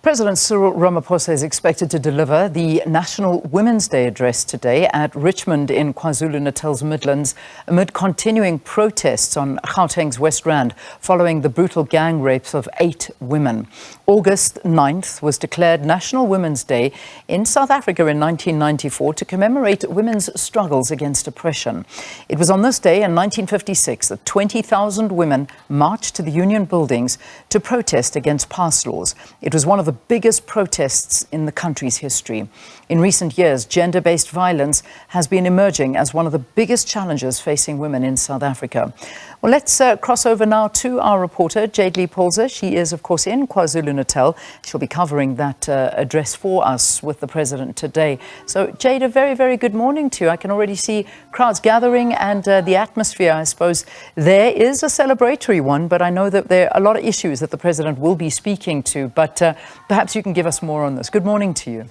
President Cyril Ramaphosa is expected to deliver the National Women's Day address today at Richmond in KwaZulu-Natal's Midlands amid continuing protests on Gauteng's West Rand following the brutal gang rapes of 8 women. August 9th was declared National Women's Day in South Africa in 1994 to commemorate women's struggles against oppression. It was on this day in 1956 that 20,000 women marched to the Union buildings to protest against past laws. It was one of the biggest protests in the country's history. In recent years, gender-based violence has been emerging as one of the biggest challenges facing women in South Africa. Well, let's cross over now to our reporter, Jade Lee-Polzer. She is, of course, in KwaZulu-Natal. She'll be covering that address for us with the President today. So, Jade, a very, very good morning to you. I can already see crowds gathering and the atmosphere, I suppose, there is a celebratory one, but I know that there are a lot of issues that the President will be speaking to, but perhaps you can give us more on this. Good morning to you.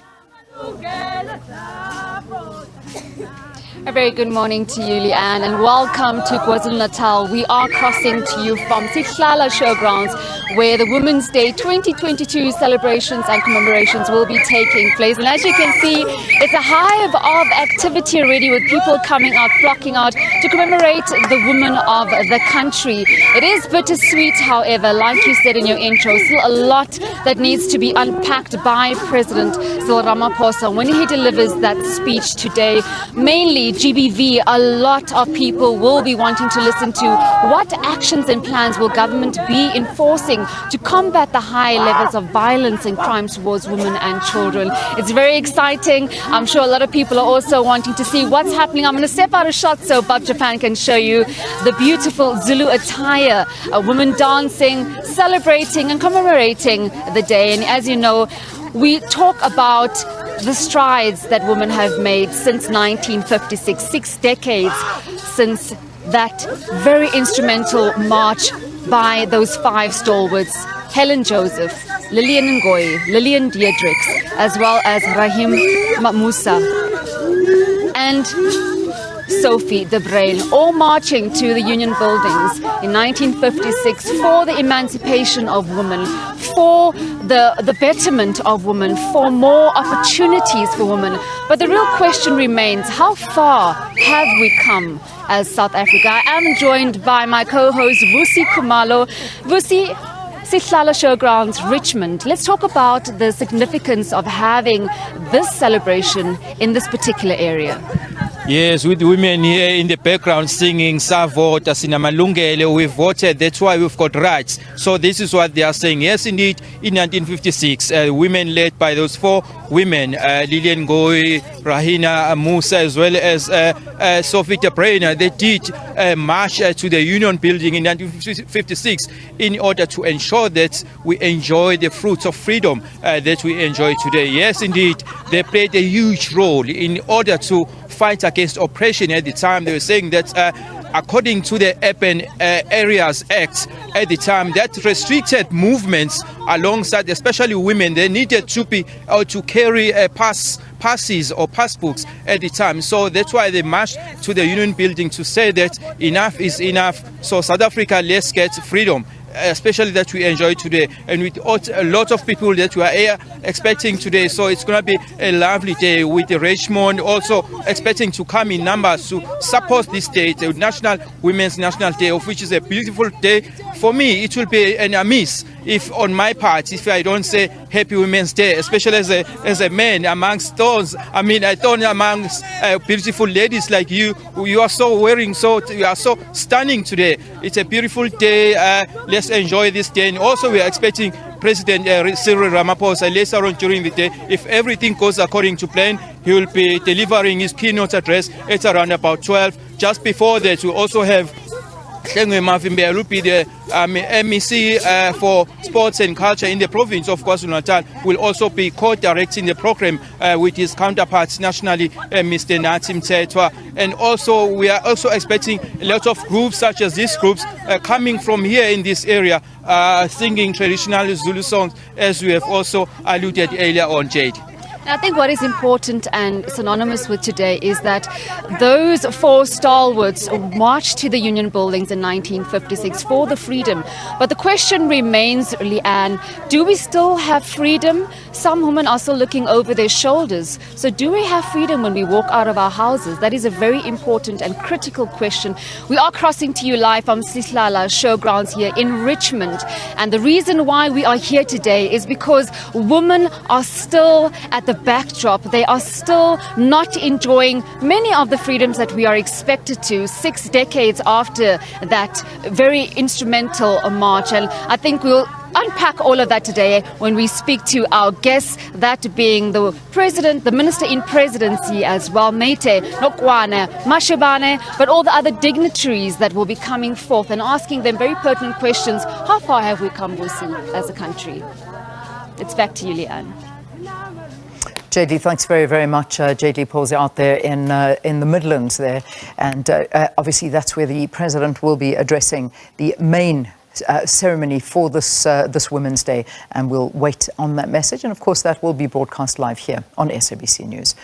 A very good morning to you, Leanne, and welcome to KwaZulu-Natal. We are crossing to you from Sihlala Showgrounds, where the Women's Day 2022 celebrations and commemorations will be taking place. And as you can see, it's a hive of activity already, with people coming out, flocking out to commemorate the women of the country. It is bittersweet, however, like you said in your intro, still a lot that needs to be unpacked by President Cyril Ramaphosa when he delivers that speech today. Mainly GBV, a lot of people will be wanting to listen to what actions and plans will government be enforcing to combat the high levels of violence and crimes towards women and children. It's very exciting. I'm sure a lot of people are also wanting to see what's happening. I'm going to step out of shot so Bob Japan can show you the beautiful Zulu attire, women dancing, celebrating and commemorating the day. And as you know, we talk about the strides that women have made since 1956, 6 decades since that very instrumental march by those 5 stalwarts, Helen Joseph, Lillian Ngoyi, Lillian Dietrich, as well as Rahim Musa and Sophie de Bruyn, all marching to the Union buildings in 1956 for the emancipation of women, for the betterment of women, for more opportunities for women. But the real question remains, how far have we come as South Africa? I am joined by my co-host Vusi Khumalo. Vusi, Sihlala Showgrounds, Richmond. Let's talk about the significance of having this celebration in this particular area. Yes, with women here in the background singing, Savota, Sinamalungele, we voted, that's why we've got rights. So this is what they are saying. Yes, indeed, in 1956, women led by those 4 women, Lillian Ngoyi, Rahina Musa, as well as Sophie de Bruyn, they did march to the Union building in 1956 in order to ensure that we enjoy the fruits of freedom that we enjoy today. Yes, indeed, they played a huge role in order to fight against oppression. At the time, they were saying that according to the Urban Areas Act at the time, that restricted movements alongside, especially women, they needed to be to carry passes or passbooks at the time. So that's why they marched to the Union building to say that enough is enough. So South Africa, let's get freedom, especially that we enjoy today, and with a lot of people that we are here expecting today. So it's going to be a lovely day, with Richmond also expecting to come in numbers to support this day, the National Women's National Day, of which is a beautiful day. For me, it will be an amiss if on my part, if I don't say Happy Women's Day, especially as a man amongst those, I thought amongst beautiful ladies like you, you are so wearing, you are so stunning today. It's a beautiful day. Let's enjoy this day. And also we are expecting President Cyril Ramaphosa later on during the day. If everything goes according to plan, he will be delivering his keynote address at around about 12. Just before that, we also have Mavimbe will be the MEC for Sports and Culture in the province of KwaZulu-Natal, will also be co-directing the program with his counterparts nationally, Mr. Nathi Mthethwa. And also we are also expecting a lot of groups such as these groups coming from here in this area, singing traditional Zulu songs, as we have also alluded earlier on, Jade. I think what is important and synonymous with today is that those four stalwarts marched to the Union buildings in 1956 for the freedom. But the question remains, Leanne, do we still have freedom? Some women are still looking over their shoulders. So do we have freedom when we walk out of our houses? That is a very important and critical question. We are crossing to you live from Sihlala Showgrounds here in Richmond. And the reason why we are here today is because women are still at the backdrop. They are still not enjoying many of the freedoms that we are expected to 6 decades after that very instrumental march. And I think we'll unpack all of that today when we speak to our guests, that being the President, the Minister in Presidency as well, Mete Nokwane, Mashebane, but all the other dignitaries that will be coming forth and asking them very pertinent questions. How far have we come, Busi, as a country? It's back to you, Leanne. JD, thanks very, very much. JD Paul's out there in the Midlands there. And obviously that's where the President will be addressing the main ceremony for this Women's Day. And we'll wait on that message. And of course, that will be broadcast live here on SABC News.